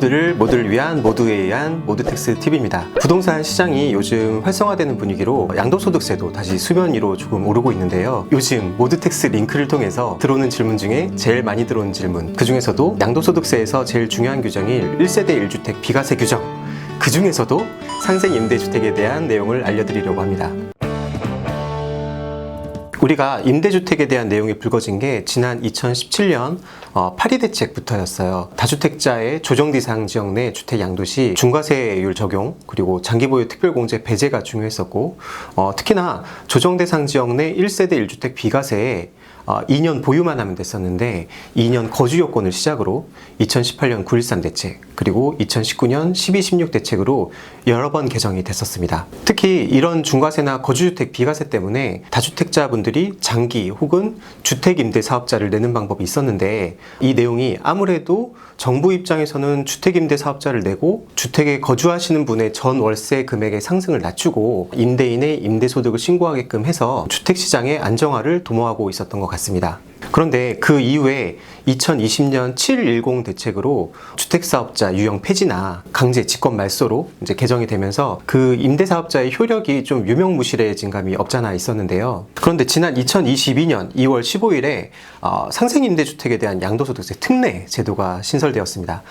모두를 위한 모두에 의한 모두텍스 TV입니다. 부동산 시장이 요즘 활성화되는 분위기로 양도소득세도 다시 수면 위로 조금 오르고 있는데요. 요즘 모두텍스 링크를 통해서 들어오는 질문 중에 제일 많이 들어오는 질문, 그 중에서도 양도소득세에서 제일 중요한 규정인 1세대 1주택 비과세 규정, 그 중에서도 상생임대주택에 대한 내용을 알려드리려고 합니다. 우리가 임대주택에 대한 내용이 불거진 게 지난 2017년 파리 대책부터였어요. 다주택자의 조정대상 지역 내 주택 양도시 중과세율 적용, 그리고 장기보유 특별공제 배제가 중요했었고, 특히나 조정대상 지역 내 1세대 1주택 비과세에 2년 보유만 하면 됐었는데 2년 거주 요건을 시작으로 2018년 9.13 대책, 그리고 2019년 12.16 대책으로 여러 번 개정이 됐었습니다. 특히 이런 중과세나 거주주택 비과세 때문에 다주택자분들이 장기 혹은 주택임대사업자를 내는 방법이 있었는데, 이 내용이 아무래도 정부 입장에서는 주택임대사업자를 내고 주택에 거주하시는 분의 전 월세 금액의 상승을 낮추고 임대인의 임대소득을 신고하게끔 해서 주택시장의 안정화를 도모하고 있었던 것 같습니다. 그런데 그 이후에 2020년 710 대책으로 주택사업자 유형 폐지나 강제 직권 말소로 이제 개정이 되면서 그 임대사업자의 효력이 좀 유명무실해진 감이 없잖아 있었는데요. 그런데 지난 2022년 2월 15일에 상생임대주택에 대한 양도소득세 특례 제도가 신설되었습니다.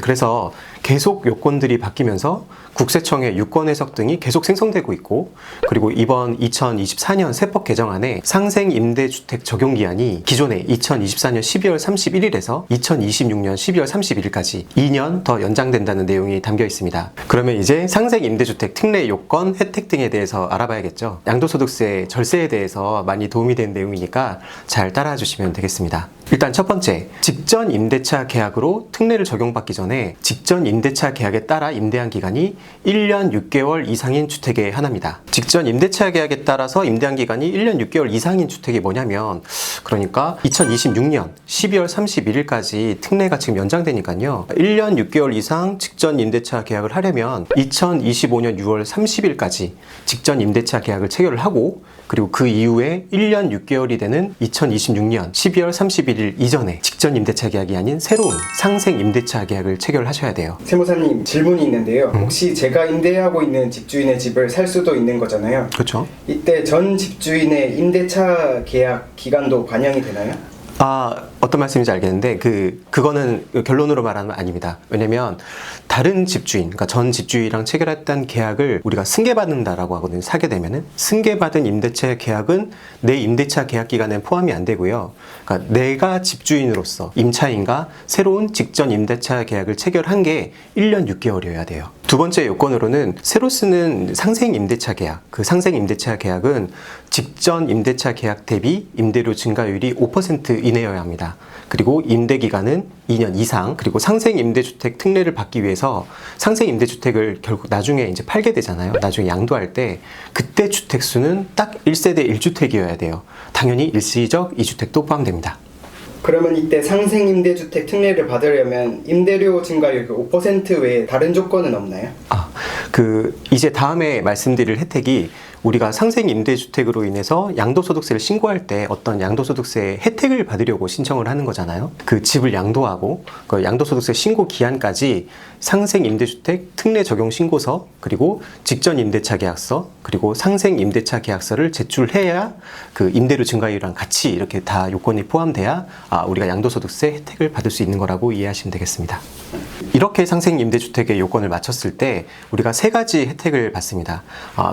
그래서 계속 요건들이 바뀌면서 국세청의 유권 해석 등이 계속 생성되고 있고, 그리고 이번 2024년 세법 개정안에 상생임대주택 적용기한이 기존의 2024년 12월 31일에서 2026년 12월 31일까지 2년 더 연장된다는 내용이 담겨 있습니다. 그러면 이제 상생임대주택 특례 요건 혜택 등에 대해서 알아봐야겠죠. 양도소득세 절세에 대해서 많이 도움이 되는 내용이니까 잘 따라와 주시면 되겠습니다. 일단 첫 번째, 직전 임대차 계약으로 특례를 적용받기 전에 직전 임대차 계약에 따라 임대한 기간이 1년 6개월 이상인 주택에 한합니다. 직전 임대차 계약에 따라서 임대한 기간이 1년 6개월 이상인 주택이 뭐냐면, 그러니까 2026년 12월 31일까지 특례가 지금 연장되니까요. 1년 6개월 이상 직전 임대차 계약을 하려면 2025년 6월 30일까지 직전 임대차 계약을 체결을 하고, 그리고 그 이후에 1년 6개월이 되는 2026년 12월 31일 이전에 직전 임대차 계약이 아닌 새로운 상생 임대차 계약을 체결하셔야 돼요. 세무사님, 질문이 있는데요. 혹시 제가 임대하고 있는 집주인의 집을 살 수도 있는 거잖아요. 그렇죠. 이때 전 집주인의 임대차 계약 기간도 반영이 되나요? 어떤 말씀인지 알겠는데 그거는 결론으로 말하면 아닙니다. 왜냐면 다른 집주인, 그러니까 전 집주인이랑 체결했던 계약을 우리가 승계받는다라고 하거든요. 사게 되면은 승계받은 임대차 계약은 내 임대차 계약 기간에 포함이 안 되고요. 그러니까 내가 집주인으로서 임차인과 새로운 직전 임대차 계약을 체결한 게 1년 6개월이어야 돼요. 두 번째 요건으로는 새로 쓰는 상생 임대차 계약, 그 상생 임대차 계약은 직전 임대차 계약 대비 임대료 증가율이 5% 이내여야 합니다. 그리고 임대 기간은 2년 이상, 그리고 상생 임대주택 특례를 받기 위해서 상생 임대주택을 결국 나중에 이제 팔게 되잖아요. 나중에 양도할 때 그때 주택수는 딱 1세대 1주택이어야 돼요. 당연히 일시적 2주택도 포함됩니다. 그러면 이때 상생임대주택 특례를 받으려면 임대료 증가율 5% 외에 다른 조건은 없나요? 이제 다음에 말씀드릴 혜택이, 우리가 상생임대주택으로 인해서 양도소득세를 신고할 때 어떤 양도소득세 혜택을 받으려고 신청을 하는 거잖아요. 그 집을 양도하고 그 양도소득세 신고 기한까지 상생임대주택 특례 적용 신고서, 그리고 직전 임대차 계약서, 그리고 상생임대차 계약서를 제출해야 그 임대료 증가율이랑 같이 이렇게 다 요건이 포함돼야 우리가 양도소득세 혜택을 받을 수 있는 거라고 이해하시면 되겠습니다. 이렇게 상생임대주택의 요건을 맞췄을 때 우리가 세 가지 혜택을 받습니다.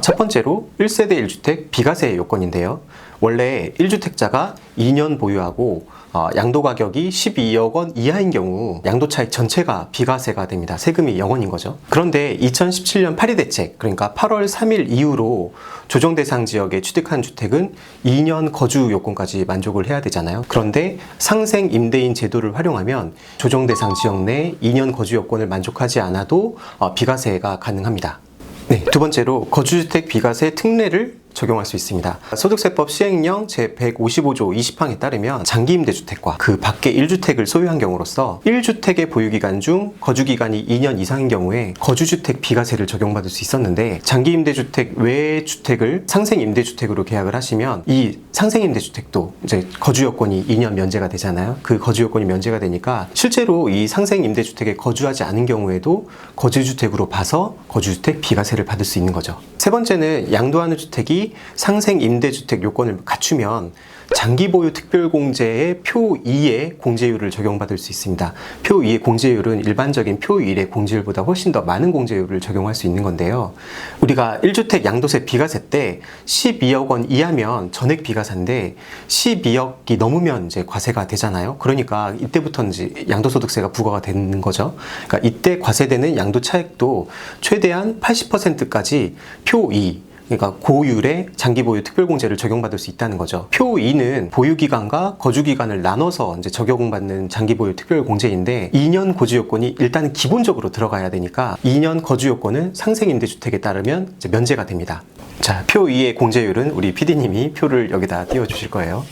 첫 번째로 1세대 1주택 비과세 요건인데요. 원래 1주택자가 2년 보유하고 양도 가격이 12억 원 이하인 경우 양도 차익 전체가 비과세가 됩니다. 세금이 0원인 거죠. 그런데 2017년 파리 대책, 그러니까 8월 3일 이후로 조정 대상 지역에 취득한 주택은 2년 거주 요건까지 만족을 해야 되잖아요. 그런데 상생 임대인 제도를 활용하면 조정 대상 지역 내 2년 거주 요건을 만족하지 않아도 비과세가 가능합니다. 네, 두 번째로 거주주택 비과세 특례를 적용할 수 있습니다. 소득세법 시행령 제155조 20항에 따르면 장기임대주택과 그 밖의 1주택을 소유한 경우로서 1주택의 보유기간 중 거주기간이 2년 이상인 경우에 거주주택 비과세를 적용받을 수 있었는데, 장기임대주택 외의 주택을 상생임대주택으로 계약을 하시면 이 상생임대주택도 이제 거주요건이 2년 면제가 되잖아요. 그 거주요건이 면제가 되니까 실제로 이 상생임대주택에 거주하지 않은 경우에도 거주주택으로 봐서 거주주택 비과세를 받을 수 있는 거죠. 세 번째는 양도하는 주택이 상생임대주택 요건을 갖추면 장기보유 특별공제의 표 2의 공제율을 적용받을 수 있습니다. 표 2의 공제율은 일반적인 표 1의 공제율보다 훨씬 더 많은 공제율을 적용할 수 있는 건데요. 우리가 1주택 양도세 비과세 때 12억 원 이하면 전액 비과세인데 12억이 넘으면 이제 과세가 되잖아요. 그러니까 이때부터 이제 양도소득세가 부과가 되는 거죠. 그러니까 이때 과세되는 양도 차액도 최대한 80%까지 표 2, 그러니까 고율의 장기보유 특별공제를 적용받을 수 있다는 거죠. 표 2는 보유기간과 거주기간을 나눠서 이제 적용받는 장기보유 특별공제인데 2년 거주요건이 일단 기본적으로 들어가야 되니까 2년 거주요건은 상생임대주택에 따르면 이제 면제가 됩니다. 자, 표 2의 공제율은 우리 PD님이 표를 여기다 띄워주실 거예요.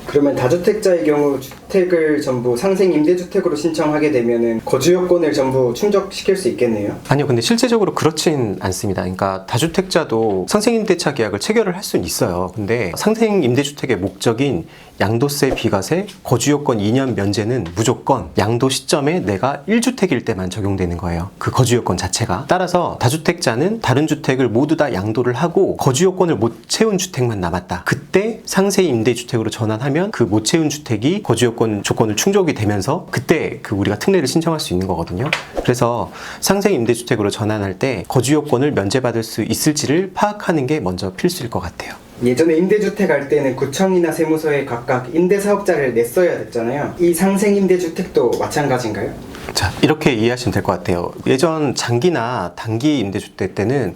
그러면 다주택자의 경우 주택을 전부 상생임대주택으로 신청하게 되면은 거주요건을 전부 충족시킬 수 있겠네요? 아니요, 근데 실제적으로 그렇진 않습니다. 그러니까 다주택자도 상생임대차 계약을 체결을 할 수는 있어요. 근데 상생임대주택의 목적인 양도세 비과세, 거주요건 2년 면제는 무조건 양도 시점에 내가 1주택일 때만 적용되는 거예요. 그 거주요건 자체가. 따라서 다주택자는 다른 주택을 모두 다 양도를 하고 거주요건을 못 채운 주택만 남았다. 그때 상생임대주택으로 전환하면 그 못 채운 주택이 거주요건 조건을 충족이 되면서 그때 그 우리가 특례를 신청할 수 있는 거거든요. 그래서 상생임대주택으로 전환할 때 거주요건을 면제받을 수 있을지를 파악하는 게 먼저 필수일 것 같아요. 예전에 임대주택 할 때는 구청이나 세무서에 각각 임대사업자를 냈어야 됐잖아요. 이 상생임대주택도 마찬가지인가요? 자, 이렇게 이해하시면 될 것 같아요. 예전 장기나 단기 임대주택 때는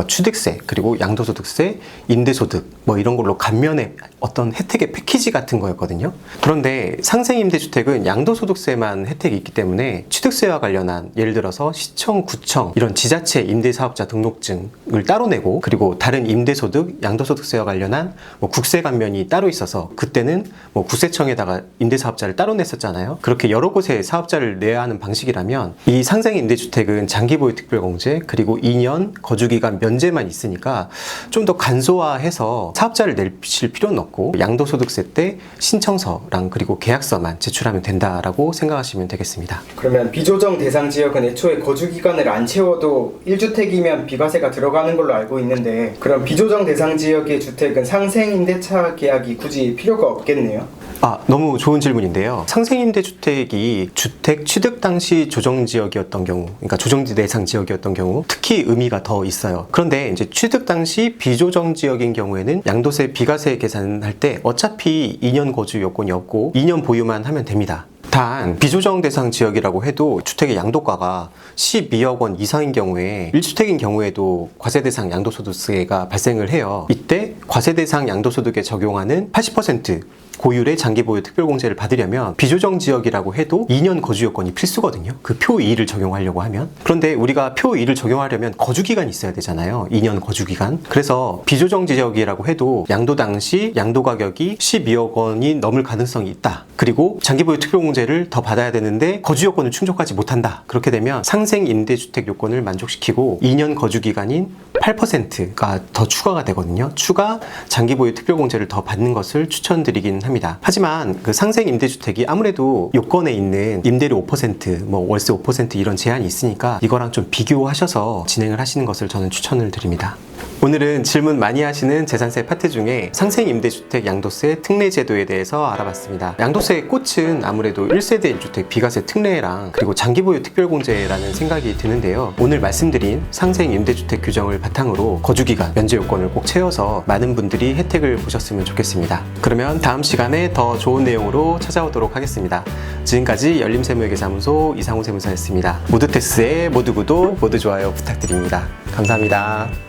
취득세, 그리고 양도소득세, 임대소득 뭐 이런 걸로 감면의 어떤 혜택의 패키지 같은 거였거든요. 그런데 상생임대주택은 양도소득세만 혜택이 있기 때문에 취득세와 관련한, 예를 들어서 시청, 구청 이런 지자체 임대사업자 등록증을 따로 내고, 그리고 다른 임대소득, 양도소득세와 관련한 뭐 국세 감면이 따로 있어서 그때는 뭐 국세청에다가 임대사업자를 따로 냈었잖아요. 그렇게 여러 곳에 사업자를 내야 하는 방식이라면 이 상생임대주택은 장기보유 특별공제 그리고 2년 거주기간 면제만 있으니까 좀 더 간소화해서 사업자를 내실 필요는 없고 양도소득세 때 신청서랑 그리고 계약서만 제출하면 된다라고 생각하시면 되겠습니다. 그러면 비조정 대상 지역은 애초에 거주기간을 안 채워도 1주택이면 비과세가 들어가는 걸로 알고 있는데, 그럼 비조정 대상 지역의 주택은 상생임대차 계약이 굳이 필요가 없겠네요? 너무 좋은 질문인데요. 상생임대주택이 주택 취득 당시 조정지역이었던 경우, 그러니까 조정지 대상 지역이었던 경우 특히 의미가 더 있어요. 그런데 이제 취득 당시 비조정지역인 경우에는 양도세 비과세 계산할 때 어차피 2년 거주 요건이 없고 2년 보유만 하면 됩니다. 단 비조정 대상 지역이라고 해도 주택의 양도가가 12억 원 이상인 경우에 1주택인 경우에도 과세 대상 양도소득세가 발생을 해요. 이때 과세 대상 양도소득에 적용하는 80% 고율의 장기보유 특별공제를 받으려면 비조정 지역이라고 해도 2년 거주 요건이 필수거든요. 그 표 2를 적용하려고 하면. 그런데 우리가 표 2를 적용하려면 거주기간이 있어야 되잖아요. 2년 거주기간. 그래서 비조정 지역이라고 해도 양도 당시 양도 가격이 12억 원이 넘을 가능성이 있다. 그리고 장기보유 특별공제를 더 받아야 되는데 거주 요건을 충족하지 못한다. 그렇게 되면 상생임대주택 요건을 만족시키고 2년 거주기간인 8%가 더 추가가 되거든요. 추가 장기보유 특별공제를 더 받는 것을 추천드리긴 합니다. 하지만 그 상생임대주택이 아무래도 요건에 있는 임대료 5%, 뭐 월세 5% 이런 제한이 있으니까 이거랑 좀 비교하셔서 진행을 하시는 것을 저는 추천을 드립니다. 오늘은 질문 많이 하시는 재산세 파트 중에 상생임대주택 양도세 특례 제도에 대해서 알아봤습니다. 양도세의 꽃은 아무래도 1세대 1주택 비과세 특례랑 그리고 장기보유 특별공제라는 생각이 드는데요. 오늘 말씀드린 상생임대주택 규정을 바탕으로 거주기간, 면제 요건을 꼭 채워서 많은 분들이 혜택을 보셨으면 좋겠습니다. 그러면 다음 시간에 더 좋은 내용으로 찾아오도록 하겠습니다. 지금까지 열림세무회계사무소 이상우 세무사였습니다. 모두테스의 모두 구독, 모두 좋아요 부탁드립니다. 감사합니다.